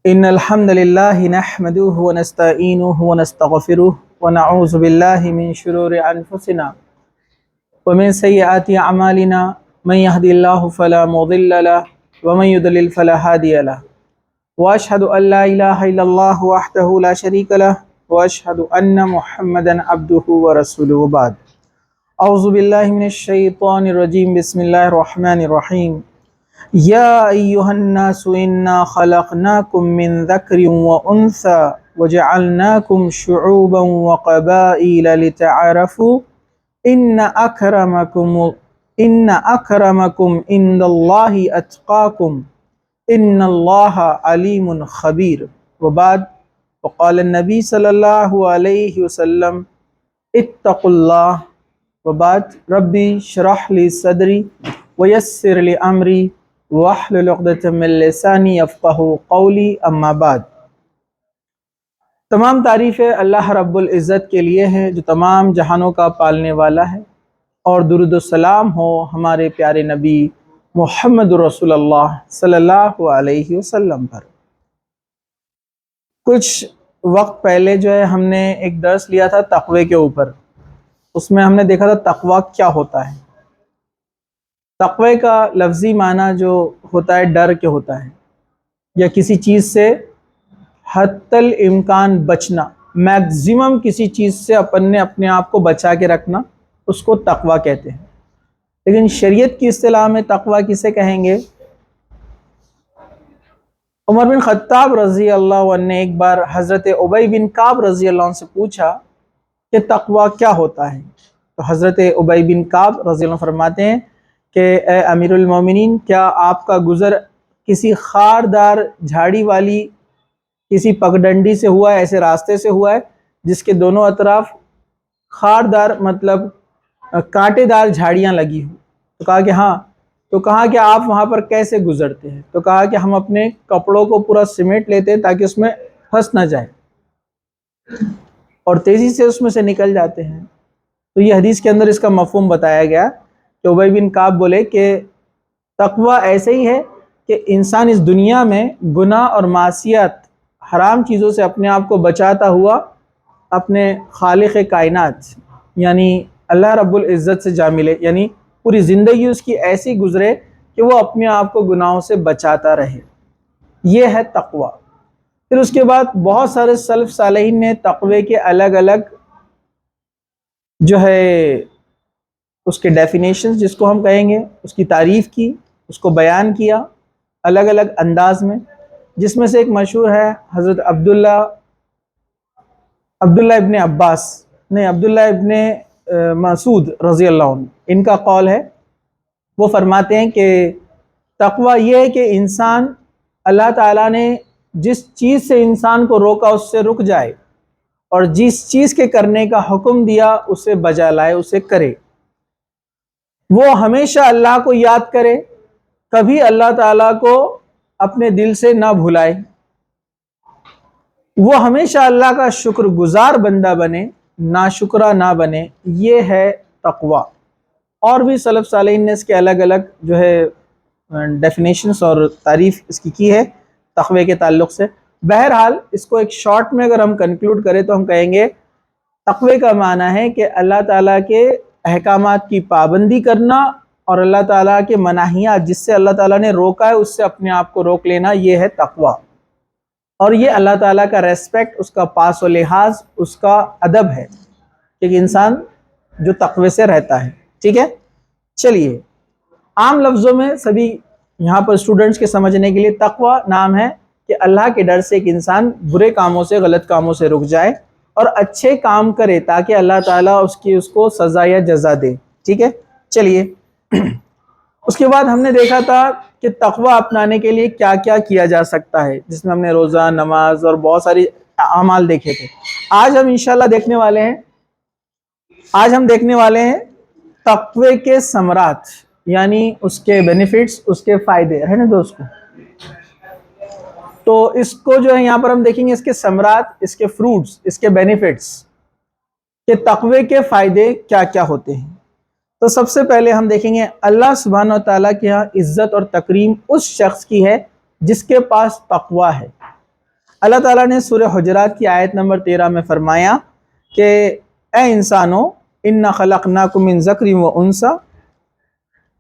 إن الحمد لله نحمده ونستعينه ونستغفره ونعوذ بالله من شرور أنفسنا ومن سيئات أعمالنا من يهد الله فلا مضل له ومن يضلل فلا هادي له وأشهد أن لا إله إلا الله وحده لا شريك له وأشهد أن محمدا عبده ورسوله وبعد أعوذ بالله من الشيطان الرجيم بسم الله الرحمن الرحيم يا أيها الناس إنا خلقناكم من ذكر وأنثى وجعلناكم شعوبا وقبائل لتعارفوا إن أكرمكم عند الله أتقاكم إن الله عليم خبير وبعد وقال النبي صلى الله عليه وسلم اتقوا الله وبعد ربي اشرح لي صدري ويسر لي أمري واحلل عقدۃ من لسانی یفقہوا قولی اما بعد۔ تمام تعریفیں اللہ رب العزت کے لیے ہیں جو تمام جہانوں کا پالنے والا ہے، اور درود و سلام ہو ہمارے پیارے نبی محمد رسول اللہ صلی اللہ علیہ وسلم پر۔ کچھ وقت پہلے جو ہے ہم نے ایک درس لیا تھا تقوی کے اوپر، اس میں ہم نے دیکھا تھا تقوی کیا ہوتا ہے۔ تقوی کا لفظی معنی جو ہوتا ہے ڈر کے ہوتا ہے، یا کسی چیز سے حتی الامکان بچنا، میکزیمم کسی چیز سے اپنے آپ کو بچا کے رکھنا، اس کو تقوی کہتے ہیں۔ لیکن شریعت کی اصطلاح میں تقوی کسے کہیں گے؟ عمر بن خطاب رضی اللہ عنہ نے ایک بار حضرت ابی بن کعب رضی اللہ عنہ سے پوچھا کہ تقوی کیا ہوتا ہے، تو حضرت ابی بن کعب رضی اللہ عنہ فرماتے ہیں کہ اے امیر المومنین، کیا آپ کا گزر کسی خاردار جھاڑی والی کسی پگڈنڈی سے ہوا ہے، ایسے راستے سے ہوا ہے جس کے دونوں اطراف خاردار مطلب کانٹے دار جھاڑیاں لگی ہوں؟ تو کہا کہ ہاں۔ تو کہا کہ آپ وہاں پر کیسے گزرتے ہیں؟ تو کہا کہ ہم اپنے کپڑوں کو پورا سمیٹ لیتے ہیں تاکہ اس میں پھنس نہ جائے، اور تیزی سے اس میں سے نکل جاتے ہیں۔ تو یہ حدیث کے اندر اس کا مفہوم بتایا گیا کہ ابی بن کعب بولے کہ تقوی ایسے ہی ہے کہ انسان اس دنیا میں گناہ اور معصیت، حرام چیزوں سے اپنے آپ کو بچاتا ہوا اپنے خالق کائنات یعنی اللہ رب العزت سے جا ملے، یعنی پوری زندگی اس کی ایسی گزرے کہ وہ اپنے آپ کو گناہوں سے بچاتا رہے۔ یہ ہے تقوی۔ پھر اس کے بعد بہت سارے سلف صالحین نے تقوی کے الگ الگ جو ہے اس کے ڈیفینیشنز جس کو ہم کہیں گے، اس کی تعریف کی، اس کو بیان کیا الگ الگ انداز میں، جس میں سے ایک مشہور ہے حضرت عبداللہ ابن مسعود رضی اللہ عنہ، ان کا قول ہے، وہ فرماتے ہیں کہ تقوی یہ ہے کہ انسان، اللہ تعالیٰ نے جس چیز سے انسان کو روکا اس سے رک جائے، اور جس چیز کے کرنے کا حکم دیا اسے بجا لائے، اسے کرے۔ وہ ہمیشہ اللہ کو یاد کرے، کبھی اللہ تعالیٰ کو اپنے دل سے نہ بھلائے، وہ ہمیشہ اللہ کا شکر گزار بندہ بنے، ناشکرہ نہ بنے۔ یہ ہے تقوی۔ اور بھی سلف صالحین نے اس کے الگ الگ جو ہے ڈیفینیشنز اور تعریف اس کی ہے تقوی کے تعلق سے۔ بہرحال اس کو ایک شارٹ میں اگر ہم کنکلوڈ کریں تو ہم کہیں گے تقوی کا معنی ہے کہ اللہ تعالیٰ کے احکامات کی پابندی کرنا، اور اللہ تعالیٰ کے مناہیات جس سے اللہ تعالیٰ نے روکا ہے اس سے اپنے آپ کو روک لینا، یہ ہے تقوی۔ اور یہ اللہ تعالیٰ کا ریسپیکٹ، اس کا پاس و لحاظ، اس کا ادب ہے کہ انسان جو تقوی سے رہتا ہے۔ ٹھیک ہے، چلیے عام لفظوں میں سبھی یہاں پر اسٹوڈنٹس کے سمجھنے کے لیے، تقوی نام ہے کہ اللہ کے ڈر سے ایک انسان برے کاموں سے، غلط کاموں سے رک جائے اور اچھے کام کرے تاکہ اللہ تعالیٰ اس کو سزا یا جزا دے۔ ٹھیک ہے، چلیے اس کے بعد ہم نے دیکھا تھا کہ تقوی اپنانے کے لیے کیا کیا کیا جا سکتا ہے، جس میں ہم نے روزہ، نماز اور بہت ساری اعمال دیکھے تھے۔ آج ہم انشاءاللہ دیکھنے والے ہیں تقوی کے ثمرات، یعنی اس کے بینیفٹس، اس کے فائدے ہے نا دوستو۔ تو اس کو جو ہے یہاں پر ہم دیکھیں گے، اس کے ثمرات، اس کے فروٹس، اس کے بینیفٹس، کہ تقوی کے فائدے کیا کیا ہوتے ہیں۔ تو سب سے پہلے ہم دیکھیں گے اللہ سبحانہ وتعالیٰ کے ہاں عزت اور تکریم اس شخص کی ہے جس کے پاس تقوی ہے۔ اللہ تعالیٰ نے سورہ حجرات کی آیت نمبر 13 میں فرمایا کہ اے انسانوں انا خلقناکم من ذکر و انثی،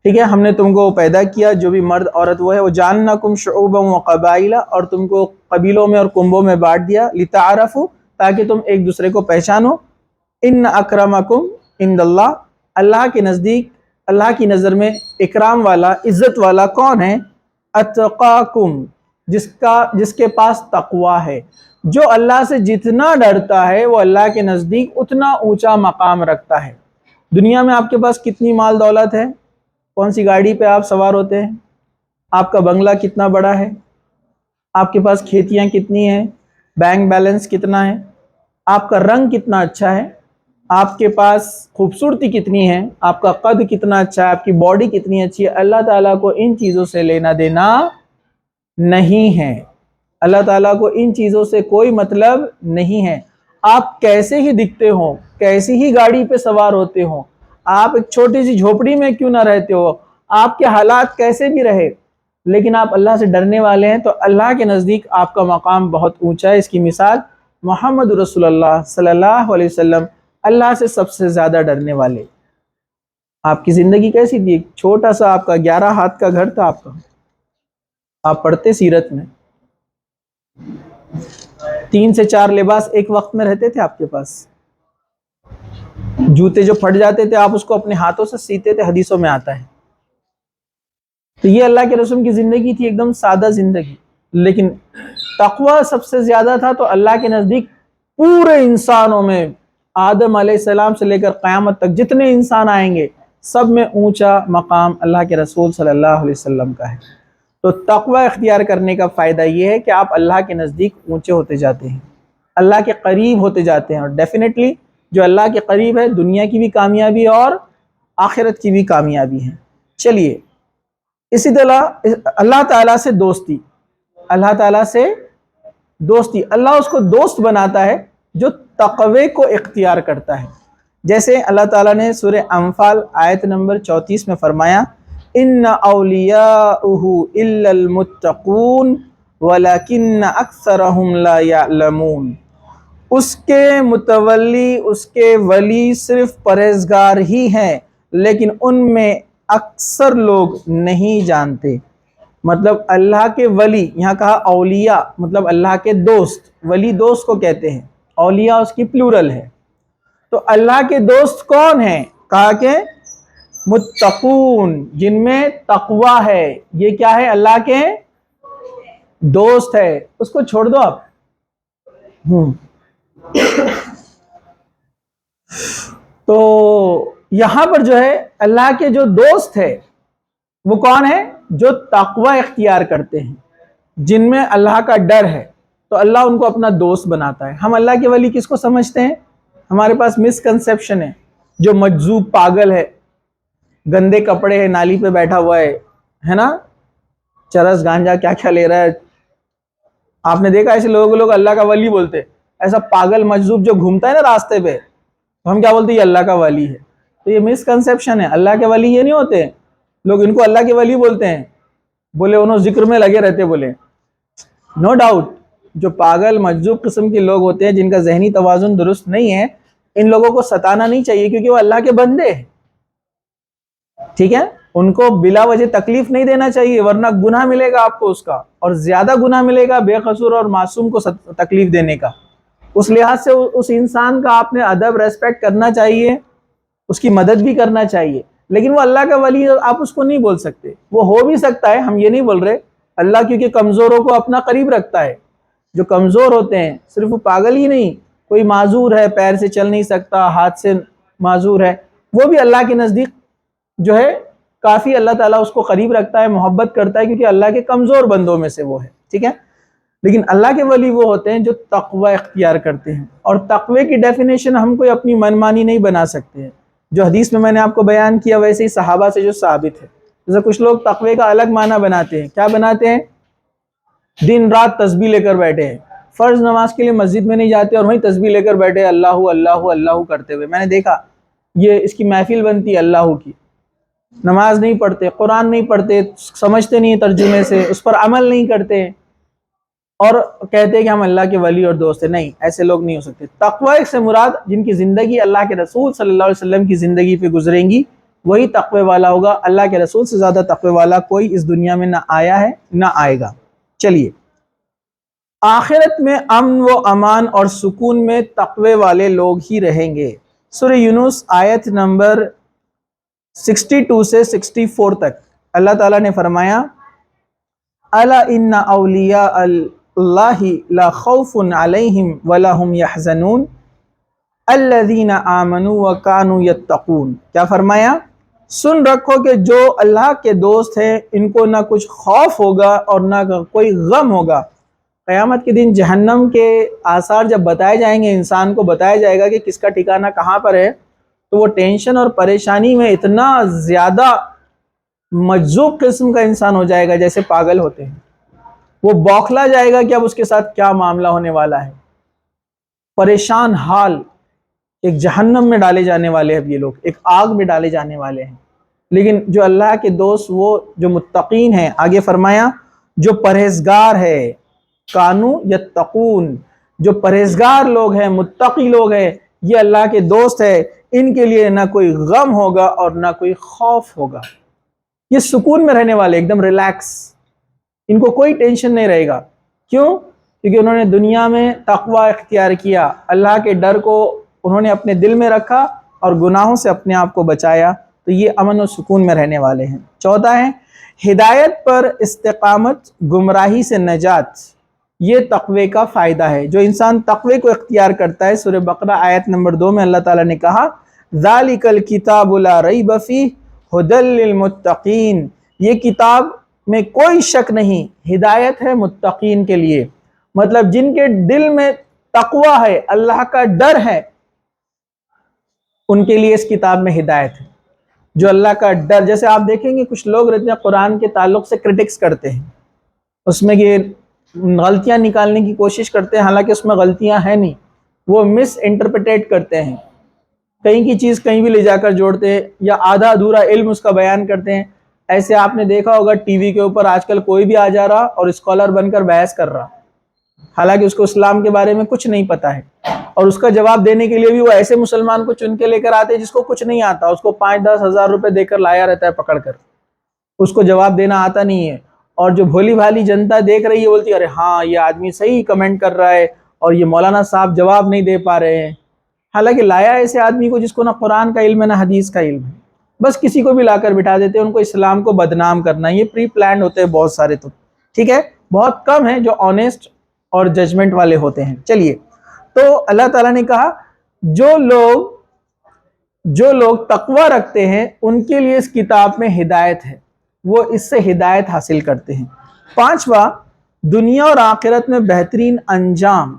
ٹھیک ہے، ہم نے تم کو پیدا کیا جو بھی مرد عورت وہ ہے، وجعلناکم شعوبا و قبائل، اور تم کو قبیلوں میں اور کنبوں میں بانٹ دیا، لتعارفوا، تاکہ تم ایک دوسرے کو پہچانو، ان اکرمکم عند اللہ، اللہ کے نزدیک، اللہ کی نظر میں اکرام والا، عزت والا کون ہے؟ اتقاکم، جس کے پاس تقوی ہے، جو اللہ سے جتنا ڈرتا ہے وہ اللہ کے نزدیک اتنا اونچا مقام رکھتا ہے۔ دنیا میں آپ کے پاس کتنی مال دولت ہے، کون سی گاڑی پہ آپ سوار ہوتے ہیں، آپ کا بنگلہ کتنا بڑا ہے، آپ کے پاس کھیتیاں کتنی ہیں، بینک بیلنس کتنا ہے، آپ کا رنگ کتنا اچھا ہے، آپ کے پاس خوبصورتی کتنی ہے، آپ کا قد کتنا اچھا ہے، آپ کی باڈی کتنی اچھی ہے، اللہ تعالیٰ کو ان چیزوں سے لینا دینا نہیں ہے۔ اللہ تعالیٰ کو ان چیزوں سے کوئی مطلب نہیں ہے۔ آپ کیسے ہی دکھتے ہو، کیسی ہی گاڑی پہ سوار ہوتے ہو، آپ ایک چھوٹی سی جھوپڑی میں کیوں نہ رہتے ہو، آپ کے حالات کیسے بھی رہے، لیکن آپ اللہ سے ڈرنے والے ہیں تو اللہ کے نزدیک آپ کا مقام بہت اونچا ہے۔ اس کی مثال محمد رسول اللہ صلی اللہ علیہ وسلم، اللہ سے سب سے زیادہ ڈرنے والے۔ آپ کی زندگی کیسی تھی؟ ایک چھوٹا سا آپ کا 11 ہاتھ کا گھر تھا آپ کا، آپ پڑھتے سیرت میں 3 سے 4 لباس ایک وقت میں رہتے تھے آپ کے پاس، جوتے جو پھٹ جاتے تھے آپ اس کو اپنے ہاتھوں سے سیتے تھے، حدیثوں میں آتا ہے۔ تو یہ اللہ کے رسول کی زندگی تھی، ایک دم سادہ زندگی، لیکن تقوی سب سے زیادہ تھا۔ تو اللہ کے نزدیک پورے انسانوں میں آدم علیہ السلام سے لے کر قیامت تک جتنے انسان آئیں گے سب میں اونچا مقام اللہ کے رسول صلی اللہ علیہ وسلم کا ہے۔ تو تقوی اختیار کرنے کا فائدہ یہ ہے کہ آپ اللہ کے نزدیک اونچے ہوتے جاتے ہیں، اللہ کے قریب ہوتے جاتے ہیں، اور ڈیفینیٹلی جو اللہ کے قریب ہے دنیا کی بھی کامیابی اور آخرت کی بھی کامیابی ہے۔ چلیے، اسی طرح اللہ تعالیٰ سے دوستی، اللہ تعالیٰ سے دوستی، اللہ اس کو دوست بناتا ہے جو تقوی کو اختیار کرتا ہے۔ جیسے اللہ تعالیٰ نے سورہ انفال آیت نمبر 34 میں فرمایا ان اولیاءہ الا المتقون ولکن اکثرہم لا یعلمون، اس کے متولی، اس کے ولی صرف پرہیزگار ہی ہیں لیکن ان میں اکثر لوگ نہیں جانتے۔ مطلب اللہ کے ولی، یہاں کہا اولیاء مطلب اللہ کے دوست، ولی دوست کو کہتے ہیں، اولیاء اس کی پلورل ہے۔ تو اللہ کے دوست کون ہیں؟ کہا کہ متقون، جن میں تقوی ہے، یہ کیا ہے؟ اللہ کے دوست ہے۔ اس کو چھوڑ دو آپ۔ تو یہاں پر جو ہے اللہ کے جو دوست ہے وہ کون ہے؟ جو تقوی اختیار کرتے ہیں، جن میں اللہ کا ڈر ہے، تو اللہ ان کو اپنا دوست بناتا ہے۔ ہم اللہ کے ولی کس کو سمجھتے ہیں؟ ہمارے پاس مسکنسیپشن ہے، جو مجذوب پاگل ہے، گندے کپڑے ہے، نالی پہ بیٹھا ہوا ہے نا، چرس گانجا کیا کیا لے رہا ہے۔ آپ نے دیکھا ایسے لوگ اللہ کا ولی بولتے، ایسا پاگل مجذوب جو گھومتا ہے نا راستے پہ، تو ہم کیا بولتے ہیں؟ یہ اللہ کا ولی ہے۔ تو یہ مسکنسیپشن ہے، اللہ کے ولی یہ نہیں ہوتے، لوگ ان کو اللہ کے ولی بولتے ہیں، بولے انہوں ذکر میں لگے رہتے، بولے نو ڈاؤٹ جو پاگل مجذوب قسم کے لوگ ہوتے ہیں جن کا ذہنی توازن درست نہیں ہے، ان لوگوں کو ستانا نہیں چاہیے کیونکہ وہ اللہ کے بندے ہیں، ٹھیک ہے؟ ان کو بلا وجہ تکلیف نہیں دینا چاہیے، ورنہ گناہ ملے گا آپ کو اس کا، اور زیادہ گناہ ملے گا بے قصور اور معصوم کو تکلیف دینے کا۔ اس لحاظ سے اس انسان کا آپ نے ادب ریسپیکٹ کرنا چاہیے، اس کی مدد بھی کرنا چاہیے، لیکن وہ اللہ کا ولی آپ اس کو نہیں بول سکتے۔ وہ ہو بھی سکتا ہے، ہم یہ نہیں بول رہے، اللہ کیونکہ کمزوروں کو اپنا قریب رکھتا ہے۔ جو کمزور ہوتے ہیں، صرف وہ پاگل ہی نہیں، کوئی معذور ہے، پیر سے چل نہیں سکتا، ہاتھ سے معذور ہے، وہ بھی اللہ کے نزدیک جو ہے کافی اللہ تعالیٰ اس کو قریب رکھتا ہے، محبت کرتا ہے، کیونکہ اللہ کے کمزور بندوں میں سے وہ ہے، ٹھیک ہے؟ لیکن اللہ کے ولی وہ ہوتے ہیں جو تقوی اختیار کرتے ہیں، اور تقوی کی ڈیفینیشن ہم کوئی اپنی منمانی نہیں بنا سکتے ہیں۔ جو حدیث میں نے آپ کو بیان کیا ویسے ہی صحابہ سے جو ثابت ہے۔ جیسے کچھ لوگ تقوی کا الگ معنی بناتے ہیں، کیا بناتے ہیں؟ دن رات تسبیح لے کر بیٹھے ہیں، فرض نماز کے لیے مسجد میں نہیں جاتے اور وہیں تسبیح لے کر بیٹھے اللہ اللہ اللہ کرتے ہوئے۔ میں نے دیکھا یہ اس کی محفل بنتی ہے اللہ کی، نماز نہیں پڑھتے، قرآن نہیں پڑھتے، سمجھتے نہیں ترجمے سے، اس پر عمل نہیں کرتے، اور کہتے ہیں کہ ہم اللہ کے ولی اور دوست ہیں. نہیں، ایسے لوگ نہیں ہو سکتے. تقوی سے مراد جن کی زندگی اللہ کے رسول صلی اللہ علیہ وسلم کی زندگی پہ گزریں گی وہی تقوی والا ہوگا. اللہ کے رسول سے زیادہ تقوی والا کوئی اس دنیا میں نہ آیا ہے نہ آئے گا. چلیے، آخرت میں امن و امان اور سکون میں تقوی والے لوگ ہی رہیں گے. سورہ یونس آیت نمبر 62 سے 64 تک اللہ تعالیٰ نے فرمایا، الا ان اولیاء اللہ لا خوف علیہم ولا هم يحزنون الذین آمنوا وکانوا یتقون. کیا فرمایا؟ سن رکھو کہ جو اللہ کے دوست ہیں ان کو نہ کچھ خوف ہوگا اور نہ کوئی غم ہوگا. قیامت کے دن جہنم کے آثار جب بتائے جائیں گے، انسان کو بتایا جائے گا کہ کس کا ٹھکانہ کہاں پر ہے، تو وہ ٹینشن اور پریشانی میں اتنا زیادہ مجذوب قسم کا انسان ہو جائے گا جیسے پاگل ہوتے ہیں. وہ بوکھلا جائے گا کہ اب اس کے ساتھ کیا معاملہ ہونے والا ہے. پریشان حال. ایک جہنم میں ڈالے جانے والے ہیں یہ لوگ، ایک آگ میں ڈالے جانے والے ہیں. لیکن جو اللہ کے دوست، وہ جو متقین ہیں، آگے فرمایا جو پرہیزگار ہے، کانو یتقون، جو پرہیزگار لوگ ہیں، متقی لوگ ہیں، یہ اللہ کے دوست ہے. ان کے لیے نہ کوئی غم ہوگا اور نہ کوئی خوف ہوگا. یہ سکون میں رہنے والے، ایک دم ریلیکس، ان کو کوئی ٹینشن نہیں رہے گا. کیوں؟ کیونکہ انہوں نے دنیا میں تقوی اختیار کیا، اللہ کے ڈر کو انہوں نے اپنے دل میں رکھا اور گناہوں سے اپنے آپ کو بچایا. تو یہ امن و سکون میں رہنے والے ہیں. چوتھا ہے ہدایت پر استقامت، گمراہی سے نجات. یہ تقوی کا فائدہ ہے. جو انسان تقوی کو اختیار کرتا ہے، سورہ بقرہ آیت نمبر 2 میں اللہ تعالیٰ نے کہا ذَلِكَ الْكِتَابُ لَا رَيْبَ فِيهِ هُدًى لِّلْمُتَّقِينَ. یہ کتاب میں کوئی شک نہیں، ہدایت ہے متقین کے لیے. مطلب جن کے دل میں تقوی ہے، اللہ کا ڈر ہے، ان کے لیے اس کتاب میں ہدایت ہے. جو اللہ کا ڈر، جیسے آپ دیکھیں گے کچھ لوگ رہتے ہیں قرآن کے تعلق سے کرٹکس کرتے ہیں، اس میں یہ غلطیاں نکالنے کی کوشش کرتے ہیں، حالانکہ اس میں غلطیاں ہیں نہیں، وہ مس انٹرپریٹ کرتے ہیں، کہیں کی چیز کہیں بھی لے جا کر جوڑتے ہیں یا آدھا ادھورا علم اس کا بیان کرتے ہیں. ایسے آپ نے دیکھا ہوگا ٹی وی کے اوپر آج کل کوئی بھی آ جا رہا اور اسکالر بن کر بحث کر رہا، حالانکہ اس کو اسلام کے بارے میں کچھ نہیں پتا ہے، اور اس کا جواب دینے کے لیے بھی وہ ایسے مسلمان کو چن کے لے کر آتے ہیں جس کو کچھ نہیں آتا، اس کو 5-10 ہزار روپے دے کر لایا رہتا ہے پکڑ کر، اس کو جواب دینا آتا نہیں ہے. اور جو بھولی بھالی جنتا دیکھ رہی ہے بولتی ہے ارے ہاں یہ آدمی صحیح کمنٹ کر رہا ہے اور یہ مولانا صاحب جواب نہیں دے پا رہے ہیں. حالانکہ لایا ایسے آدمی کو جس کو نہ قرآن کا علم ہے نہ حدیث کا علم ہے، بس کسی کو بھی لا کر بٹھا دیتے ہیں. ان کو اسلام کو بدنام کرنا، یہ پری پلانڈ ہوتے ہیں بہت سارے. تو ٹھیک ہے، بہت کم ہیں جو آنیسٹ اور ججمنٹ والے ہوتے ہیں. چلیے، تو اللہ تعالیٰ نے کہا جو لوگ تقوی رکھتے ہیں ان کے لیے اس کتاب میں ہدایت ہے، وہ اس سے ہدایت حاصل کرتے ہیں. پانچواں، دنیا اور آخرت میں بہترین انجام.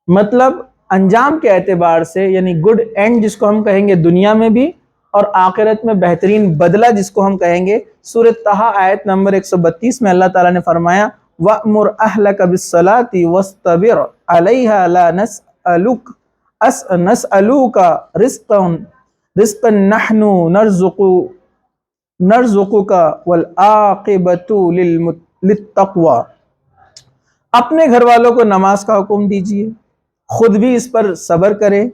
مطلب انجام کے اعتبار سے، یعنی گڈ اینڈ جس کو ہم کہیں گے دنیا میں بھی، اور آخرت میں بہترین بدلہ جس کو ہم کہیں گے. سورہ طہ آیت نمبر 132 میں اللہ تعالیٰ نے فرمایا وَأْمُرْ أَهْلَكَ بِالصَّلَاةِ وَاسْتَبِرْ عَلَيْهَا لَا نَسْأَلُوكَ رِزْقًا نَحْنُ نَرْزُقُكَ وَالْعَاقِبَةُ لِلتَّقْوَى. اپنے گھر والوں کو نماز کا حکم دیجیے، خود بھی اس پر صبر کریں.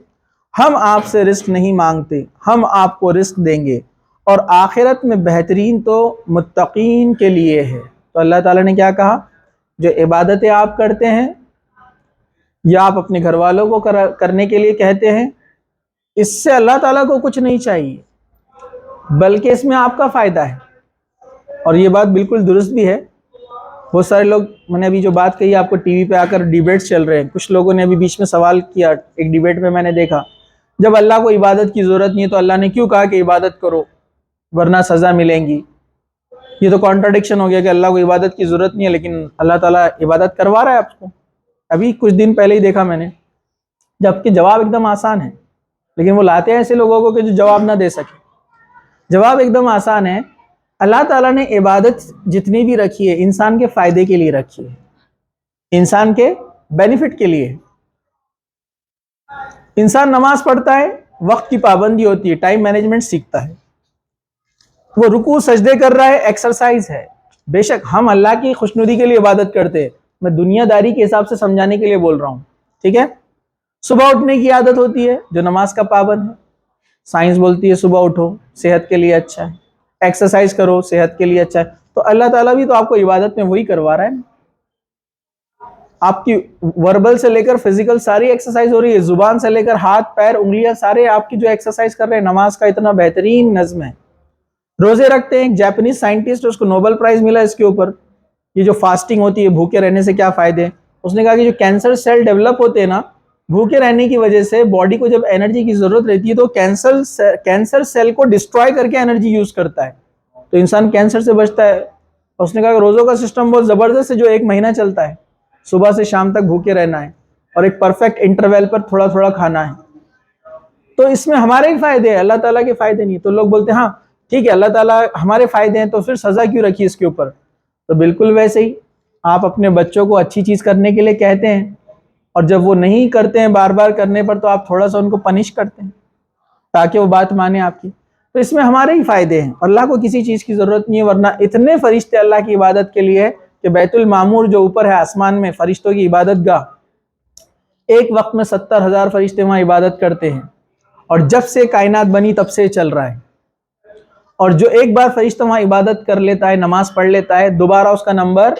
ہم آپ سے رزق نہیں مانگتے، ہم آپ کو رزق دیں گے، اور آخرت میں بہترین تو متقین کے لیے ہے. تو اللہ تعالیٰ نے کیا کہا؟ جو عبادتیں آپ کرتے ہیں یا آپ اپنے گھر والوں کو کرنے کے لیے کہتے ہیں، اس سے اللہ تعالیٰ کو کچھ نہیں چاہیے، بلکہ اس میں آپ کا فائدہ ہے. اور یہ بات بالکل درست بھی ہے. بہت سارے لوگ، میں نے ابھی جو بات کہی آپ کو، ٹی وی پہ آ کر ڈیبیٹس چل رہے ہیں، کچھ لوگوں نے ابھی بیچ میں سوال کیا ایک ڈیبیٹ میں، میں نے دیکھا جب اللہ کو عبادت کی ضرورت نہیں ہے تو اللہ نے کیوں کہا کہ عبادت کرو ورنہ سزا ملیں گی؟ یہ تو کانٹرڈکشن ہو گیا کہ اللہ کو عبادت کی ضرورت نہیں ہے لیکن اللہ تعالیٰ عبادت کروا رہا ہے آپ کو. ابھی کچھ دن پہلے ہی دیکھا میں نے، جبکہ جواب ایک دم آسان ہے، لیکن وہ لاتے ہیں ایسے لوگوں کو کہ جو جواب نہ دے سکے. جواب ایک دم آسان ہے. اللہ تعالیٰ نے عبادت جتنی بھی رکھی ہے انسان کے فائدے کے لیے رکھی ہے، انسان کے بینیفٹ کے لیے. انسان نماز پڑھتا ہے، وقت کی پابندی ہوتی ہے، ٹائم مینجمنٹ سیکھتا ہے. وہ رکوع سجدے کر رہا ہے، ایکسرسائز ہے. بے شک ہم اللہ کی خوشنودی کے لیے عبادت کرتے ہیں، میں دنیا داری کے حساب سے سمجھانے کے لیے بول رہا ہوں، ٹھیک ہے؟ صبح اٹھنے کی عادت ہوتی ہے جو نماز کا پابند ہے، سائنس بولتی ہے صبح اٹھو صحت کے لیے اچھا ہے، ایکسرسائز کرو صحت کے لیے اچھا ہے، تو اللہ تعالیٰ بھی تو آپ کو عبادت میں وہی کروا رہا ہے نا۔ آپ کی وربل سے لے کر فزیکل ساری ایکسرسائز ہو رہی ہے، زبان سے لے کر ہاتھ پیر انگلیاں سارے آپ کی جو ایکسرسائز کر رہے ہیں، نماز کا اتنا بہترین نظم ہے۔ روزے رکھتے ہیں، ایک جاپنیز سائنٹسٹ اس کو نوبل پرائز ملا اس کے اوپر، یہ جو فاسٹنگ ہوتی ہے بھوکے رہنے سے کیا فائدے ہیں، اس نے کہا کہ جو کینسر سیل ڈیولپ ہوتے ہیں نا بھوکے رہنے کی وجہ سے، باڈی کو جب انرجی کی ضرورت رہتی ہے تو کینسر سیل کو ڈسٹرائے کر کے انرجی یوز کرتا ہے، تو انسان کینسر سے بچتا ہے۔ اس نے کہا کہ روزوں کا سسٹم بہت زبردست ہے جو 1 مہینہ چلتا ہے، صبح سے شام تک بھوکے رہنا ہے اور ایک پرفیکٹ انٹرویل پر تھوڑا تھوڑا کھانا ہے، تو اس میں ہمارے ہی فائدے ہیں، اللہ تعالیٰ کے فائدے نہیں۔ تو لوگ بولتے ہیں ہاں ٹھیک ہے اللہ تعالیٰ ہمارے فائدے ہیں تو پھر سزا کیوں رکھی اس کے اوپر؟ تو بالکل ویسے ہی آپ اپنے بچوں کو اچھی چیز کرنے کے لیے کہتے ہیں اور جب وہ نہیں کرتے ہیں بار بار کرنے پر تو آپ تھوڑا سا ان کو پنش کرتے ہیں تاکہ وہ بات مانے آپ کی، تو اس میں ہمارے ہی فائدے ہیں، اللہ کو کسی چیز کی ضرورت نہیں ہے، ورنہ اتنے فرشتے اللہ کی عبادت کے لیے کہ بیت المعمور جو اوپر ہے آسمان میں فرشتوں کی عبادت گاہ، ایک وقت میں 70,000 فرشتے وہاں عبادت کرتے ہیں، اور جب سے کائنات بنی تب سے چل رہا ہے، اور جو ایک بار فرشتہ وہاں عبادت کر لیتا ہے نماز پڑھ لیتا ہے دوبارہ اس کا نمبر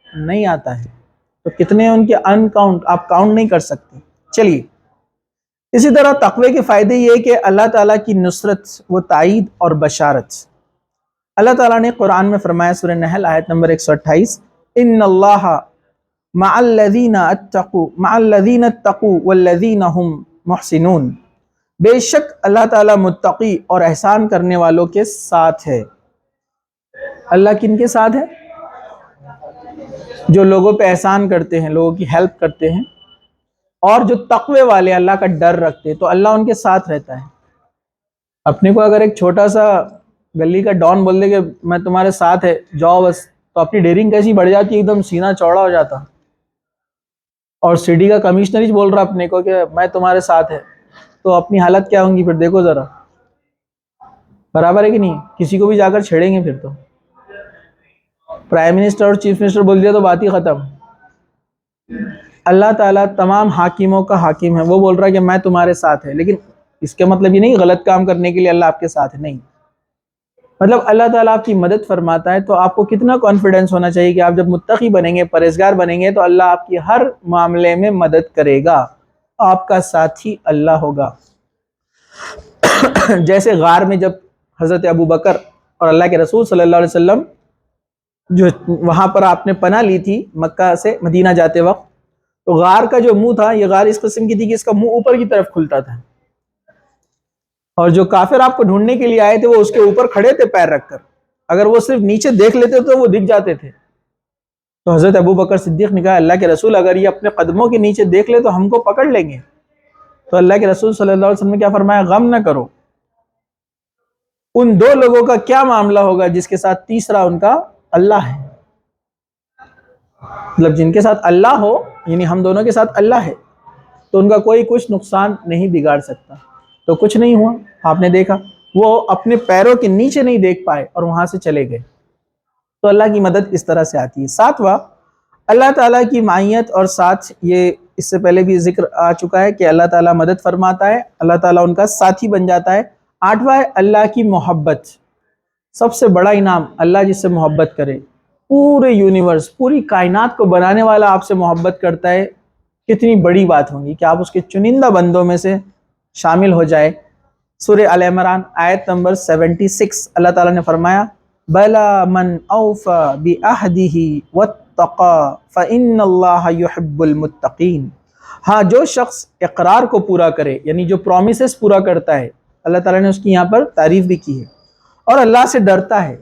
نہیں آتا ہے، تو کتنے ان کے ان کاؤنٹ آپ کاؤنٹ نہیں کر سکتے۔ چلیے اسی طرح تقوی کے فائدے یہ کہ اللہ تعالیٰ کی نصرت و تائید اور بشارت۔ اللہ تعالیٰ نے قرآن میں فرمایا سورہ نحل آیت نمبر 128، ان اللہ مع الذین اتقوا والذین هم محسنون، بے شک اللہ تعالیٰ متقی اور احسان کرنے والوں کے ساتھ ہے۔ اللہ کن کے ساتھ ہے؟ جو لوگوں پہ احسان کرتے ہیں، لوگوں کی ہیلپ کرتے ہیں، اور جو تقوی والے اللہ کا ڈر رکھتے ہیں تو اللہ ان کے ساتھ رہتا ہے۔ اپنے کو اگر ایک چھوٹا سا گلی کا ڈان بول دے کہ میں تمہارے ساتھ ہے جاؤ بس، تو اپنی ڈیرنگ کیسی بڑھ جاتی ہے، ایک دم سینہ چوڑا ہو جاتا، اور سٹی کا کمشنر ہی بول رہا اپنے کو کہ میں تمہارے ساتھ ہے، تو اپنی حالت کیا ہوں گی پھر دیکھو ذرا، برابر ہے کہ نہیں؟ کسی کو بھی جا کر چھیڑیں گے پھر تو، پرائم منسٹر اور چیف منسٹر بول دیا تو بات ہی ختم۔ اللہ تعالیٰ تمام حاکموں کا حاکم ہے، وہ بول رہا ہے کہ میں تمہارے ساتھ ہے، لیکن اس کے مطلب یہ نہیں غلط کام کرنے کے لیے اللہ آپ کے ساتھ ہے، نہیں، مطلب اللہ تعالیٰ آپ کی مدد فرماتا ہے، تو آپ کو کتنا کانفیڈنس ہونا چاہیے کہ آپ جب متقی بنیں گے پرہیزگار بنیں گے تو اللہ آپ کی ہر معاملے میں مدد کرے گا، آپ کا ساتھی اللہ ہوگا۔ جیسے غار میں جب حضرت ابو بکر اور اللہ کے رسول صلی اللہ علیہ وسلم جو وہاں پر آپ نے پناہ لی تھی مکہ سے مدینہ جاتے وقت، تو غار کا جو منہ تھا، یہ غار اس قسم کی تھی کہ اس کا منہ اوپر کی طرف کھلتا تھا، اور جو کافر آپ کو ڈھونڈنے کے لیے آئے تھے وہ اس کے اوپر کھڑے تھے پیر رکھ کر، اگر وہ صرف نیچے دیکھ لیتے تو وہ دکھ جاتے تھے، تو حضرت ابو بکر صدیق نے کہا اللہ کے رسول اگر یہ اپنے قدموں کے نیچے دیکھ لے تو ہم کو پکڑ لیں گے، تو اللہ کے رسول صلی اللہ علیہ وسلم نے کیا فرمایا، غم نہ کرو، ان 2 لوگوں کا کیا معاملہ ہوگا جس کے ساتھ تیسرا ان کا اللہ ہے، مطلب جن کے ساتھ اللہ ہو، یعنی ہم دونوں کے ساتھ اللہ ہے، تو ان کا کوئی کچھ نقصان نہیں بگاڑ سکتا، تو کچھ نہیں ہوا، آپ نے دیکھا وہ اپنے پیروں کے نیچے نہیں دیکھ پائے اور وہاں سے چلے گئے، تو اللہ کی مدد اس طرح سے آتی ہے۔ 7واں اللہ تعالیٰ کی معیت اور ساتھ، یہ اس سے پہلے بھی ذکر آ چکا ہے کہ اللہ تعالیٰ مدد فرماتا ہے، اللہ تعالیٰ ان کا ساتھی بن جاتا ہے۔ 8واں ہے اللہ کی محبت، سب سے بڑا انعام اللہ جس سے محبت کرے، پورے یونیورس پوری کائنات کو بنانے والا آپ سے محبت کرتا ہے، کتنی بڑی بات ہوگی کہ آپ اس کے چنندہ بندوں میں سے شامل ہو جائے۔ سورہ آل عمران آیت نمبر 76 اللہ تعالیٰ نے فرمایا بلا من اوفى بعہدہ واتقى فإن اللہ يحب المتقین، ہاں جو شخص اقرار کو پورا کرے، یعنی جو پرومسز پورا کرتا ہے، اللہ تعالیٰ نے اس کی یہاں پر تعریف بھی کی ہے، اور اللہ سے ڈرتا ہے،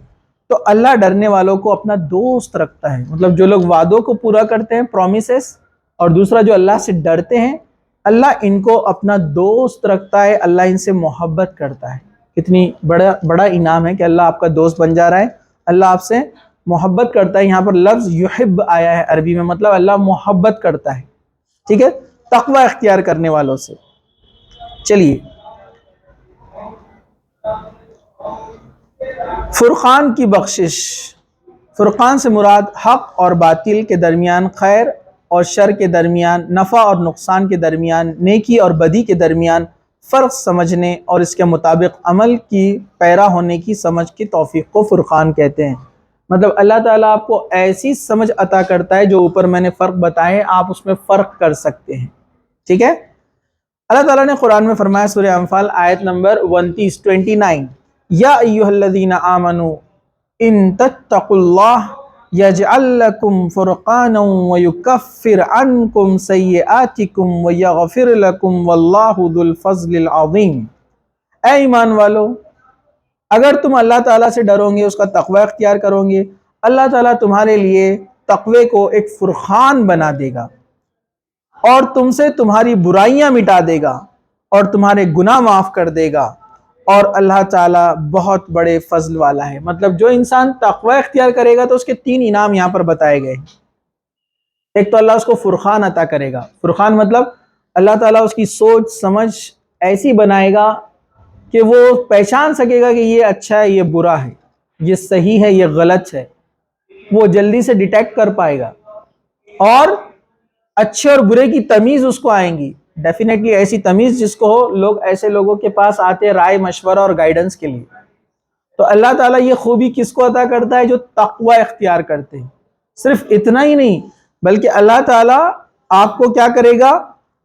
تو اللہ ڈرنے والوں کو اپنا دوست رکھتا ہے، مطلب جو لوگ وعدوں کو پورا کرتے ہیں پرومسز، اور دوسرا جو اللہ سے ڈرتے ہیں، اللہ ان کو اپنا دوست رکھتا ہے، اللہ ان سے محبت کرتا ہے۔ کتنی بڑا انعام ہے کہ اللہ آپ کا دوست بن جا رہا ہے، اللہ آپ سے محبت کرتا ہے۔ یہاں پر لفظ یحب آیا ہے عربی میں، مطلب اللہ محبت کرتا ہے، ٹھیک ہے، تقوی اختیار کرنے والوں سے۔ چلیے فرقان کی بخشش، فرقان سے مراد حق اور باطل کے درمیان، خیر اور شر کے درمیان، نفع اور نقصان کے درمیان، نیکی اور بدی کے درمیان فرق سمجھنے اور اس کے مطابق عمل کی پیرا ہونے کی سمجھ کی توفیق کو فرقان کہتے ہیں۔ مطلب اللہ تعالیٰ آپ کو ایسی سمجھ عطا کرتا ہے جو اوپر میں نے فرق بتائے آپ اس میں فرق کر سکتے ہیں، ٹھیک ہے۔ اللہ تعالیٰ نے قرآن میں فرمایا سورہ انفال آیت نمبر 29 یا ایھا الذین آمنوا ان تتقوا اللہ یجعل لکم فرقانا ویکفر عنکم سیئاتکم ویغفر لکم واللہ ذو الفضل العظیم۔ اے ایمان والو، اگر تم اللہ تعالیٰ سے ڈرو گے، اس کا تقوی اختیار کرو گے، اللہ تعالیٰ تمہارے لیے تقوی کو ایک فرقان بنا دے گا اور تم سے تمہاری برائیاں مٹا دے گا اور تمہارے گناہ معاف کر دے گا، اور اللہ تعالیٰ بہت بڑے فضل والا ہے۔ مطلب جو انسان تقوی اختیار کرے گا تو اس کے 3 انعام یہاں پر بتائے گئے۔ ایک تو اللہ اس کو فرقان عطا کرے گا۔ فرقان مطلب اللہ تعالیٰ اس کی سوچ سمجھ ایسی بنائے گا کہ وہ پہچان سکے گا کہ یہ اچھا ہے، یہ برا ہے، یہ صحیح ہے، یہ غلط ہے، وہ جلدی سے ڈیٹیکٹ کر پائے گا، اور اچھے اور برے کی تمیز اس کو آئیں گی۔ ڈیفینیٹلی ایسی تمیز جس کو ہو، لوگ ایسے لوگوں کے پاس آتے رائے مشورہ اور گائیڈنس کے لیے۔ تو اللہ تعالیٰ یہ خوبی کس کو عطا کرتا ہے؟ جو تقوی اختیار کرتے ہیں۔ صرف اتنا ہی نہیں بلکہ اللہ تعالیٰ آپ کو کیا کرے گا؟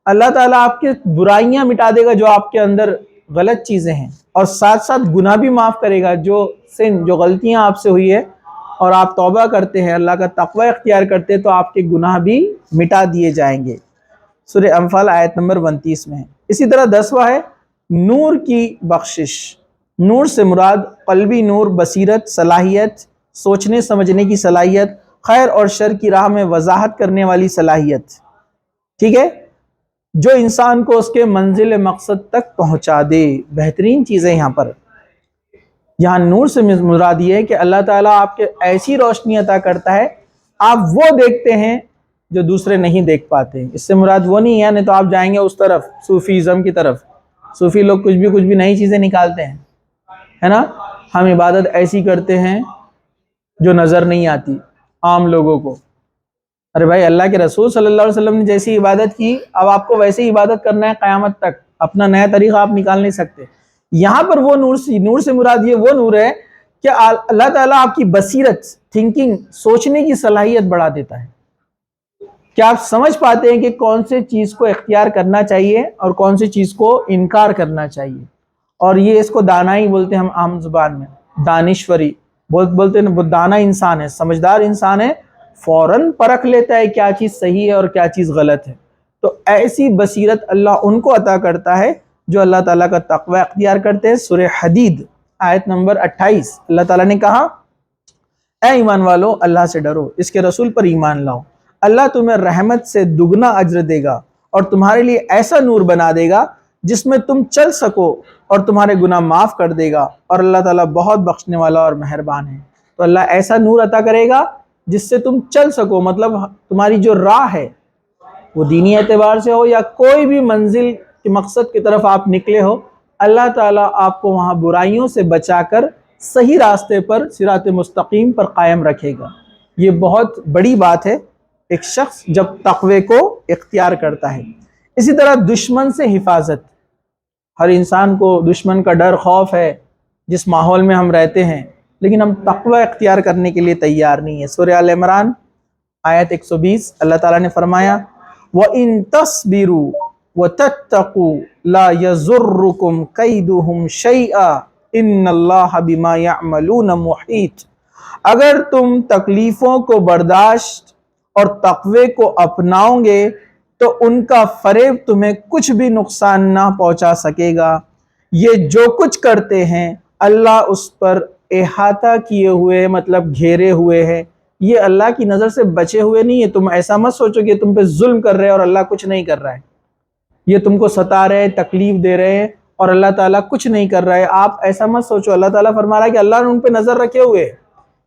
اللہ تعالیٰ آپ کے برائیاں مٹا دے گا جو آپ کے اندر غلط چیزیں ہیں، اور ساتھ ساتھ گناہ بھی معاف کرے گا۔ جو غلطیاں آپ سے ہوئی ہے اور آپ توبہ کرتے ہیں، اللہ کا تقوی اختیار کرتے ہیں، تو آپ کے گناہ بھی مٹا دیے جائیں گے۔ سورہ انفال آیت نمبر 29 میں ہے۔ اسی طرح 10واں ہے نور کی بخشش۔ نور سے مراد قلبی نور، بصیرت، صلاحیت، سوچنے سمجھنے کی صلاحیت، خیر اور شر کی راہ میں وضاحت کرنے والی صلاحیت، ٹھیک ہے، جو انسان کو اس کے منزل مقصد تک پہنچا دے۔ بہترین چیزیں یہاں پر، یہاں نور سے مراد یہ ہے کہ اللہ تعالیٰ آپ کے ایسی روشنی عطا کرتا ہے، آپ وہ دیکھتے ہیں جو دوسرے نہیں دیکھ پاتے۔ اس سے مراد وہ نہیں ہے، نہیں تو آپ جائیں گے اس طرف، صوفیزم کی طرف۔ صوفی لوگ کچھ بھی نئی چیزیں نکالتے ہیں، ہے نا۔ ہم عبادت ایسی کرتے ہیں جو نظر نہیں آتی عام لوگوں کو۔ ارے بھائی، اللہ کے رسول صلی اللہ علیہ وسلم نے جیسی عبادت کی، اب آپ کو ویسے ہی عبادت کرنا ہے قیامت تک۔ اپنا نیا طریقہ آپ نکال نہیں سکتے۔ یہاں پر وہ نور سے مراد یہ وہ نور ہے کہ اللہ تعالیٰ آپ کی بصیرت، تھنکنگ، سوچنے کی صلاحیت بڑھا دیتا ہے کہ آپ سمجھ پاتے ہیں کہ کون سے چیز کو اختیار کرنا چاہیے اور کون سی چیز کو انکار کرنا چاہیے۔ اور یہ اس کو دانائی بولتے ہیں ہم عام زبان میں، دانشوری بولتے ہیں۔ وہ دانا انسان ہے، سمجھدار انسان ہے، فوراً پرکھ لیتا ہے کیا چیز صحیح ہے اور کیا چیز غلط ہے۔ تو ایسی بصیرت اللہ ان کو عطا کرتا ہے جو اللہ تعالیٰ کا تقوی اختیار کرتے ہیں۔ سورہ حدید آیت نمبر 28 اللہ تعالیٰ نے کہا، اے ایمان والو، اللہ سے ڈرو، اس کے رسول پر ایمان لاؤ، اللہ تمہیں رحمت سے دگنا اجر دے گا اور تمہارے لیے ایسا نور بنا دے گا جس میں تم چل سکو، اور تمہارے گناہ معاف کر دے گا، اور اللہ تعالیٰ بہت بخشنے والا اور مہربان ہے۔ تو اللہ ایسا نور عطا کرے گا جس سے تم چل سکو، مطلب تمہاری جو راہ ہے وہ دینی اعتبار سے ہو یا کوئی بھی منزل کے مقصد کی طرف آپ نکلے ہو، اللہ تعالیٰ آپ کو وہاں برائیوں سے بچا کر صحیح راستے پر، صراط مستقیم پر قائم رکھے گا۔ یہ بہت بڑی بات ہے ایک شخص جب تقوی کو اختیار کرتا ہے۔ اسی طرح دشمن سے حفاظت۔ ہر انسان کو دشمن کا ڈر، خوف ہے جس ماحول میں ہم رہتے ہیں، لیکن ہم تقوی اختیار کرنے کے لیے تیار نہیں ہے۔ سورہ آل عمران آیت 120 اللہ تعالیٰ نے فرمایا، وَإِن تَصْبِرُوا وَتَتَّقُوا لَا يَضُرُّكُمْ كَيْدُهُمْ شَيْئًا إِنَّ اللَّهَ بِمَا يَعْمَلُونَ مُحِيطٌ۔ اگر تم تکلیفوں کو برداشت اور تقوی کو اپناؤ گے تو ان کا فریب تمہیں کچھ بھی نقصان نہ پہنچا سکے گا۔ یہ جو کچھ کرتے ہیں اللہ اس پر احاطہ کیے ہوئے، مطلب گھیرے ہوئے ہیں۔ یہ اللہ کی نظر سے بچے ہوئے نہیں ہے۔ تم ایسا مت سوچو کہ تم پہ ظلم کر رہے ہیں اور اللہ کچھ نہیں کر رہا ہے۔ یہ تم کو ستا رہے ہیں، تکلیف دے رہے ہیں اور اللہ تعالیٰ کچھ نہیں کر رہا ہے۔ آپ ایسا مت سوچو۔ اللہ تعالیٰ فرما رہا ہے کہ اللہ نے ان پہ نظر رکھے ہوئے ہے،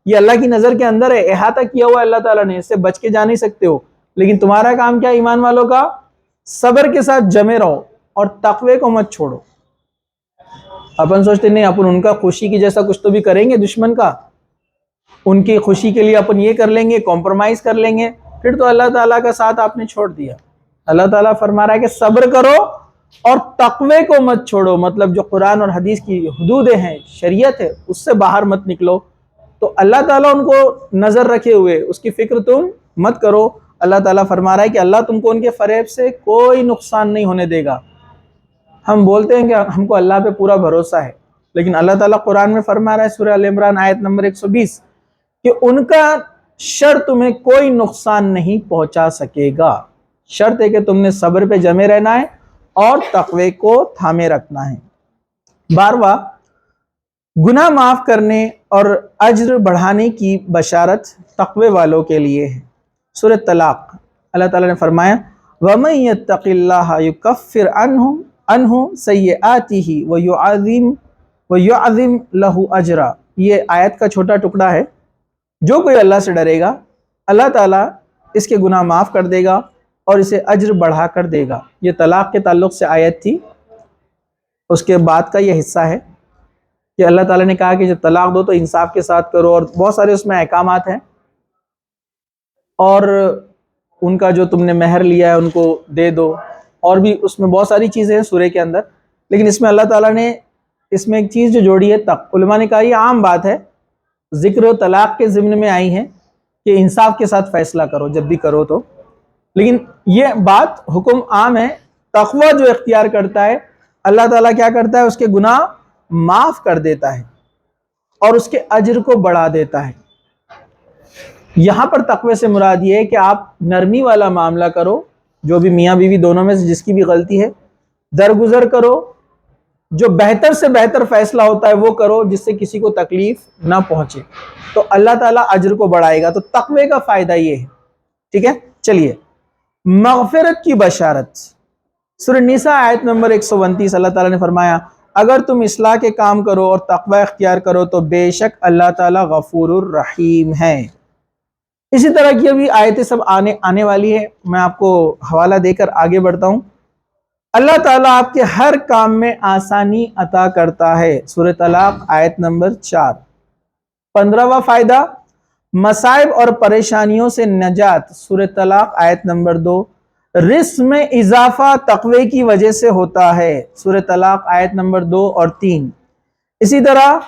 یہ اللہ کی نظر کے اندر ہے، احاطہ کیا ہوا ہے اللہ تعالیٰ نے، اس سے بچ کے جا نہیں سکتے ہو۔ لیکن تمہارا کام کیا ایمان والوں کا؟ صبر کے ساتھ جمے رہو اور تقوی کو مت چھوڑو۔ اپن سوچتے نہیں، اپن ان کا خوشی کی جیسا کچھ تو بھی کریں گے دشمن کا، ان کی خوشی کے لیے اپن یہ کر لیں گے، کمپرومائز کر لیں گے، پھر تو اللہ تعالیٰ کا ساتھ آپ نے چھوڑ دیا۔ اللہ تعالیٰ فرما رہا ہے کہ صبر کرو اور تقوی کو مت چھوڑو، مطلب جو قرآن اور حدیث کی حدودیں ہیں، شریعت ہے، اس سے باہر مت نکلو۔ تو اللہ تعالیٰ ان کو نظر رکھے ہوئے، اس کی فکر تم مت کرو۔ اللہ تعالیٰ فرما رہا ہے کہ اللہ تم کو ان کے فریب سے کوئی نقصان نہیں ہونے دے گا۔ ہم بولتے ہیں کہ ہم کو اللہ پہ پورا بھروسہ ہے، لیکن اللہ تعالیٰ قرآن میں فرما رہا ہے سورہ ال عمران آیت نمبر 120 کہ ان کا شر تمہیں کوئی نقصان نہیں پہنچا سکے گا، شرط ہے کہ تم نے صبر پہ جمے رہنا ہے اور تقوی کو تھامے رکھنا ہے۔ 12واں، گناہ معاف کرنے اور اجر بڑھانے کی بشارت تقوی والوں کے لیے ہے۔ سورہ طلاق اللہ تعالیٰ نے فرمایا وَمَن يَتَّقِ اللَّهَ يُكَفِّرْ عَنْهُ سَيِّئَاتِهِ وَيُعْظِمْ لَهُ أَجْرًا۔ یہ آیت کا چھوٹا ٹکڑا ہے۔ جو کوئی اللہ سے ڈرے گا، اللہ تعالیٰ اس کے گناہ معاف کر دے گا اور اسے اجر بڑھا کر دے گا۔ یہ طلاق کے تعلق سے آیت تھی، اس کے بعد کا یہ حصہ ہے کہ اللہ تعالیٰ نے کہا کہ جب طلاق دو تو انصاف کے ساتھ کرو، اور بہت سارے اس میں احکامات ہیں، اور ان کا جو تم نے مہر لیا ہے ان کو دے دو، اور بھی اس میں بہت ساری چیزیں ہیں سورہ کے اندر۔ لیکن اس میں اللہ تعالیٰ نے اس میں ایک چیز جو جوڑی ہے، علماء نے کہا یہ عام بات ہے، ذکر و طلاق کے ضمن میں آئی ہے کہ انصاف کے ساتھ فیصلہ کرو جب بھی کرو تو، لیکن یہ بات حکم عام ہے۔ تقوی جو اختیار کرتا ہے، اللہ تعالیٰ کیا کرتا ہے، اس کے گناہ معاف کر دیتا ہے اور اس کے اجر کو بڑھا دیتا ہے۔ یہاں پر تقوی سے مراد یہ ہے کہ آپ نرمی والا معاملہ کرو، جو بھی میاں بیوی دونوں میں سے جس کی بھی غلطی ہے درگزر کرو، جو بہتر سے بہتر فیصلہ ہوتا ہے وہ کرو جس سے کسی کو تکلیف نہ پہنچے، تو اللہ تعالیٰ اجر کو بڑھائے گا۔ تو تقوی کا فائدہ یہ ہے، ٹھیک ہے۔ چلیے، مغفرت کی بشارت سورہ نساء آیت نمبر 129 اللہ تعالیٰ نے فرمایا اگر تم اصلاح کے کام کرو اور تقوی اختیار کرو تو بے شک اللہ تعالیٰ غفور الرحیم ہے۔ اسی طرح کی ابھی آیتیں سب آنے والی ہے، میں آپ کو حوالہ دے کر آگے بڑھتا ہوں۔ اللہ تعالیٰ آپ کے ہر کام میں آسانی عطا کرتا ہے، سورہ طلاق آیت نمبر 4۔ 15واں فائدہ، مصائب اور پریشانیوں سے نجات، سورہ طلاق آیت نمبر 2۔ رزق میں اضافہ تقوی کی وجہ سے ہوتا ہے، سورہ طلاق آیت نمبر 2 اور 3۔ اسی طرح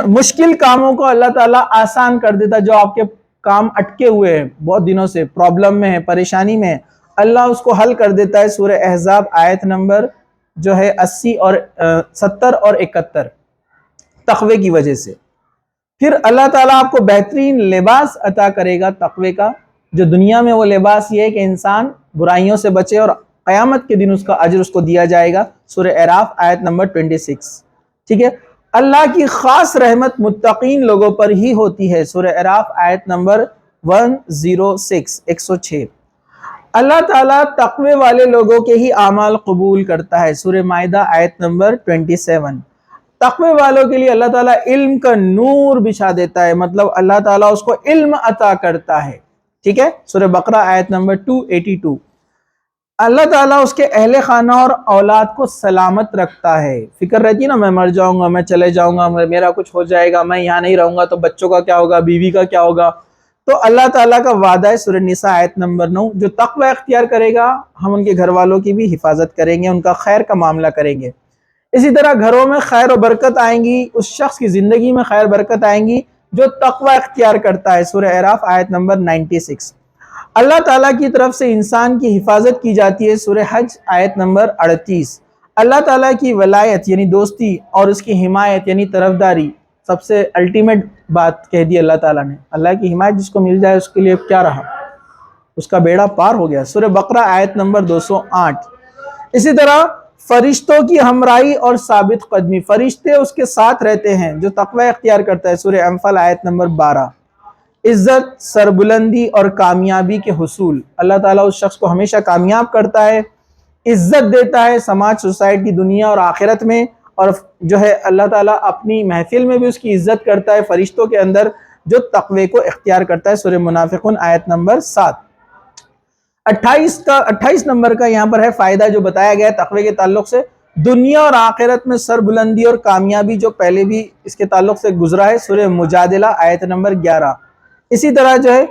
مشکل کاموں کو اللہ تعالیٰ آسان کر دیتا، جو آپ کے کام اٹکے ہوئے ہیں، بہت دنوں سے پرابلم میں ہے، پریشانی میں ہے، اللہ اس کو حل کر دیتا ہے، سورہ احزاب آیت نمبر جو ہے 80 اور 70 اور 71، تقوی کی وجہ سے۔ پھر اللہ تعالیٰ آپ کو بہترین لباس عطا کرے گا تقوی کا، جو دنیا میں وہ لباس یہ ہے کہ انسان برائیوں سے بچے اور قیامت کے دن اس کا اجر اس کو دیا جائے گا، سورہ اعراف آیت نمبر 26، ٹھیک ہے۔ اللہ کی خاص رحمت متقین لوگوں پر ہی ہوتی ہے، سورہ اعراف آیت نمبر 106 106۔ اللہ تعالیٰ تقوی والے لوگوں کے ہی اعمال قبول کرتا ہے، سورہ مائدہ آیت نمبر 27۔ تقوی والوں کے لیے اللہ تعالیٰ علم کا نور بچھا دیتا ہے، مطلب اللہ تعالیٰ اس کو علم عطا کرتا ہے، ٹھیک ہے، سورہ بقرہ آیت نمبر 282۔ اللہ تعالیٰ اس کے اہل خانہ اور اولاد کو سلامت رکھتا ہے، فکر رہتی ہے نا میں مر جاؤں گا، میں چلے جاؤں گا، میرا کچھ ہو جائے گا، میں یہاں نہیں رہوں گا تو بچوں کا کیا ہوگا، بیوی کا کیا ہوگا۔ تو اللہ تعالیٰ کا وعدہ ہے، سورہ نساء آیت نمبر 9، جو تقوی اختیار کرے گا ہم ان کے گھر والوں کی بھی حفاظت کریں گے، ان کا خیر کا معاملہ کریں گے۔ اسی طرح گھروں میں خیر و برکت آئیں گی، اس شخص کی زندگی میں خیر برکت آئیں گی جو تقوی اختیار کرتا ہے، سورہ اعراف آیت نمبر 96۔ اللہ تعالیٰ کی طرف سے انسان کی حفاظت کی جاتی ہے، سورہ حج آیت نمبر 38۔ اللہ تعالیٰ کی ولایت یعنی دوستی اور اس کی حمایت یعنی طرفداری، سب سے الٹیمیٹ بات کہہ دی اللہ تعالیٰ نے۔ اللہ کی حمایت جس کو مل جائے اس کے لیے کیا رہا، اس کا بیڑا پار ہو گیا، سورہ بقرہ آیت نمبر 208۔ اسی طرح فرشتوں کی ہمراہی اور ثابت قدمی، فرشتے اس کے ساتھ رہتے ہیں جو تقوی اختیار کرتا ہے، سورہ انفال آیت نمبر 12۔ عزت، سربلندی اور کامیابی کے حصول، اللہ تعالیٰ اس شخص کو ہمیشہ کامیاب کرتا ہے، عزت دیتا ہے سماج، سوسائٹی، دنیا اور آخرت میں، اور جو ہے اللہ تعالیٰ اپنی محفل میں بھی اس کی عزت کرتا ہے فرشتوں کے اندر جو تقوی کو اختیار کرتا ہے، سورہ منافقون آیت نمبر 7۔ 28 نمبر کا یہاں پر ہے فائدہ جو بتایا گیا ہے تقوی کے تعلق سے، دنیا اور آخرت میں سربلندی اور کامیابی، جو پہلے بھی اس کے تعلق سے گزرا ہے، سورہ مجادلہ آیت نمبر 11۔ اسی طرح جو ہے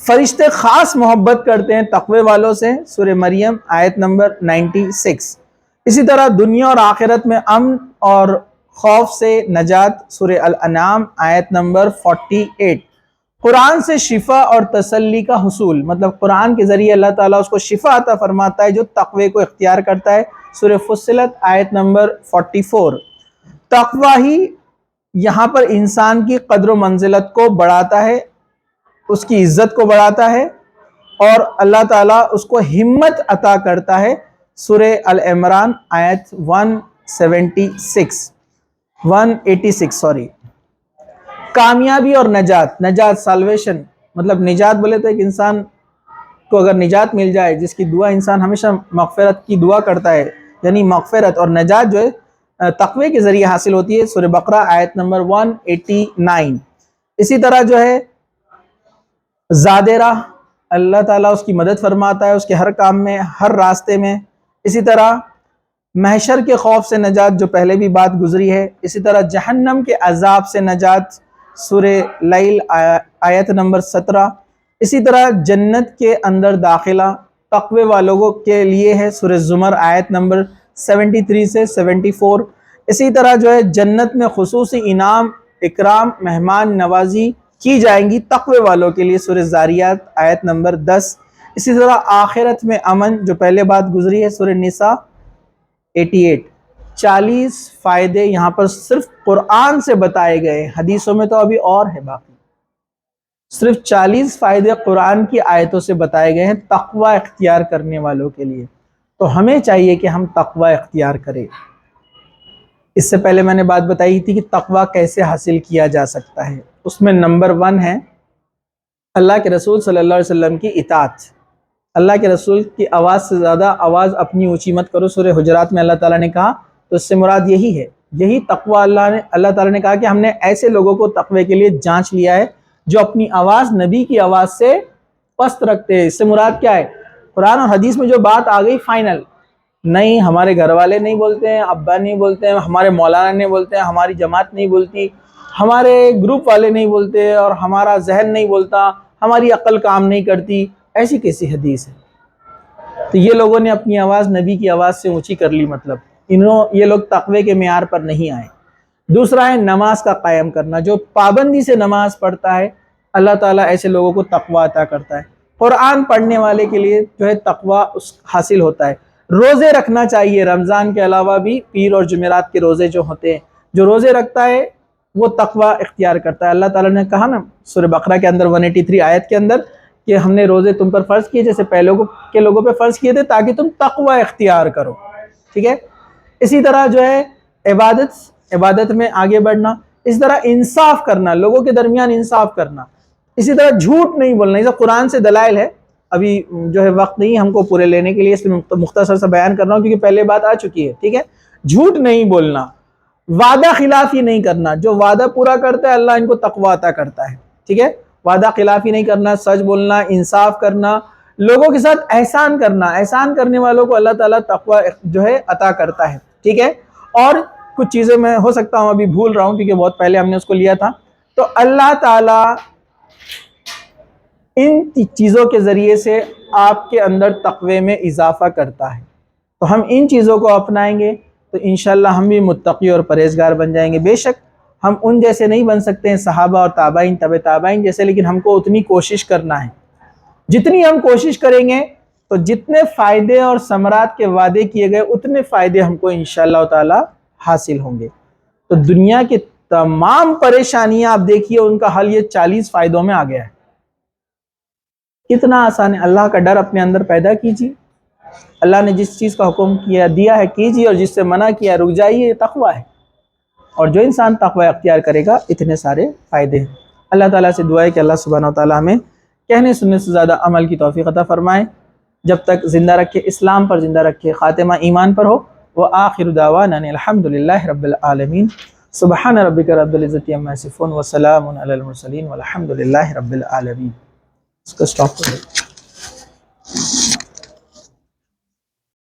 فرشتے خاص محبت کرتے ہیں تقوی والوں سے، سورہ مریم آیت نمبر 96۔ اسی طرح دنیا اور آخرت میں امن اور خوف سے نجات، سورہ الانعام آیت نمبر 48۔ قرآن سے شفا اور تسلی کا حصول، مطلب قرآن کے ذریعے اللہ تعالیٰ اس کو شفا عطا فرماتا ہے جو تقوی کو اختیار کرتا ہے، سورہ فصلت آیت نمبر 44۔ تقوی ہی یہاں پر انسان کی قدر و منزلت کو بڑھاتا ہے، اس کی عزت کو بڑھاتا ہے، اور اللہ تعالیٰ اس کو ہمت عطا کرتا ہے، سورہ العمران آیت 186۔ کامیابی اور نجات سالویشن، مطلب نجات بولے تو ایک انسان کو اگر نجات مل جائے، جس کی دعا انسان ہمیشہ مغفرت کی دعا کرتا ہے، یعنی مغفرت اور نجات جو ہے تقوی کے ذریعے حاصل ہوتی ہے، سورہ بقرہ آیت نمبر 189۔ اسی طرح جو ہے زاد راہ، اللہ تعالیٰ اس کی مدد فرماتا ہے اس کے ہر کام میں، ہر راستے میں۔ اسی طرح محشر کے خوف سے نجات، جو پہلے بھی بات گزری ہے۔ اسی طرح جہنم کے عذاب سے نجات، سورہ لیل آیت نمبر 17۔ اسی طرح جنت کے اندر داخلہ تقوی والوں کے لیے ہے، سورہ زمر آیت نمبر 73 سے 74۔ اسی طرح جو ہے جنت میں خصوصی انعام، اکرام، مہمان نوازی کی جائیں گی تقوی والوں کے لیے، سورہ زاریات آیت نمبر 10۔ اسی طرح آخرت میں امن، جو پہلے بات گزری ہے، سورہ نساء 88۔ 40 فائدے یہاں پر صرف قرآن سے بتائے گئے، حدیثوں میں تو ابھی اور ہے باقی۔ صرف 40 فائدے قرآن کی آیتوں سے بتائے گئے ہیں تقوی اختیار کرنے والوں کے لیے۔ تو ہمیں چاہیے کہ ہم تقوی اختیار کریں۔ اس سے پہلے میں نے بات بتائی تھی کہ تقوی کیسے حاصل کیا جا سکتا ہے، اس میں نمبر 1 ہے اللہ کے رسول صلی اللہ علیہ وسلم کی اطاعت۔ اللہ کے رسول کی آواز سے زیادہ آواز اپنی اونچی مت کرو، سورہ حجرات میں اللہ تعالیٰ نے کہا، تو اس سے مراد یہی ہے، یہی تقوی اللہ تعالیٰ نے کہا کہ ہم نے ایسے لوگوں کو تقوی کے لیے جانچ لیا ہے جو اپنی آواز نبی کی آواز سے پست رکھتے ہیں۔ اس سے مراد کیا ہے؟ قرآن اور حدیث میں جو بات آ گئی فائنل نہیں، ہمارے گھر والے نہیں بولتے ہیں، ابا نہیں بولتے ہیں، ہمارے مولانا نہیں بولتے ہیں، ہماری جماعت نہیں بولتی، ہمارے گروپ والے نہیں بولتے، اور ہمارا ذہن نہیں بولتا، ہماری عقل کام نہیں کرتی، ایسی کیسی حدیث ہے؟ تو یہ لوگوں نے اپنی آواز نبی کی آواز سے اونچی کر لی، مطلب یہ لوگ تقوی کے معیار پر نہیں آئے۔ دوسرا ہے نماز کا قائم کرنا، جو پابندی سے نماز پڑھتا ہے اللہ تعالیٰ ایسے لوگوں کو تقوی عطا کرتا ہے۔ قرآن پڑھنے والے کے لیے جو ہے تقوی حاصل ہوتا ہے۔ روزے رکھنا چاہیے، رمضان کے علاوہ بھی پیر اور جمعرات کے روزے جو ہوتے ہیں، جو روزے رکھتا ہے وہ تقوی اختیار کرتا ہے۔ اللہ تعالیٰ نے کہا نا سورہ بقرہ کے اندر 183 آیت کے اندر کہ ہم نے روزے تم پر فرض کیے جیسے پہلے کے لوگوں پہ فرض کیے تھے، تاکہ تم تقوی اختیار کرو، ٹھیک ہے۔ اسی طرح جو ہے عبادت میں آگے بڑھنا، اس طرح انصاف کرنا، لوگوں کے درمیان انصاف کرنا، اسی طرح جھوٹ نہیں بولنا۔ یہ قرآن سے دلائل ہے، ابھی جو ہے وقت نہیں ہم کو پورے لینے کے لیے، اس میں مختصر سا بیان کر رہا ہوں کیونکہ پہلے بات آ چکی ہے، ٹھیک ہے۔ جھوٹ نہیں بولنا، وعدہ خلافی نہیں کرنا، جو وعدہ پورا کرتا ہے اللہ ان کو تقوی عطا کرتا ہے، ٹھیک ہے۔ وعدہ خلافی نہیں کرنا، سچ بولنا، انصاف کرنا، لوگوں کے ساتھ احسان کرنا، احسان کرنے والوں کو اللہ تعالیٰ تقوی جو ہے عطا کرتا ہے، ٹھیک ہے۔ اور کچھ چیزیں میں ہو سکتا ہوں ابھی بھول رہا ہوں کیونکہ بہت پہلے ہم نے اس کو لیا تھا۔ تو اللہ تعالیٰ ان چیزوں کے ذریعے سے آپ کے اندر تقوی میں اضافہ کرتا ہے۔ تو ہم ان چیزوں کو اپنائیں گے تو انشاءاللہ ہم بھی متقی اور پرہیزگار بن جائیں گے۔ بے شک ہم ان جیسے نہیں بن سکتے ہیں صحابہ اور تابعین، تبع تابعین جیسے، لیکن ہم کو اتنی کوشش کرنا ہے۔ جتنی ہم کوشش کریں گے تو جتنے فائدے اور ثمرات کے وعدے کیے گئے اتنے فائدے ہم کو انشاءاللہ تعالی حاصل ہوں گے۔ تو دنیا کی تمام پریشانیاں آپ دیکھیے ان کا حل یہ 40 فائدوں میں آ گیا ہے۔ کتنا آسان ہے۔ اللہ کا ڈر اپنے اندر پیدا کیجیے، اللہ نے جس چیز کا حکم دیا ہے کیجیے، اور جس سے منع کیا رک جائیے، یہ تقوی ہے۔ اور جو انسان تقوی اختیار کرے گا اتنے سارے فائدے ہیں۔ اللہ تعالیٰ سے دعا ہے کہ اللہ سبحانہ و تعالیٰ ہمیں کہنے سننے سے زیادہ عمل کی توفیق عطا فرمائے، جب تک زندہ رکھے، اسلام پر زندہ رکھے، خاتمہ ایمان پر ہو۔ وآخر دعوانا الحمدللہ رب العالمین۔ سبحان ربک رب العزت عما یصفون وسلام علی المرسلین والحمدللہ رب العالمین۔ اس کو سٹاپ کرو۔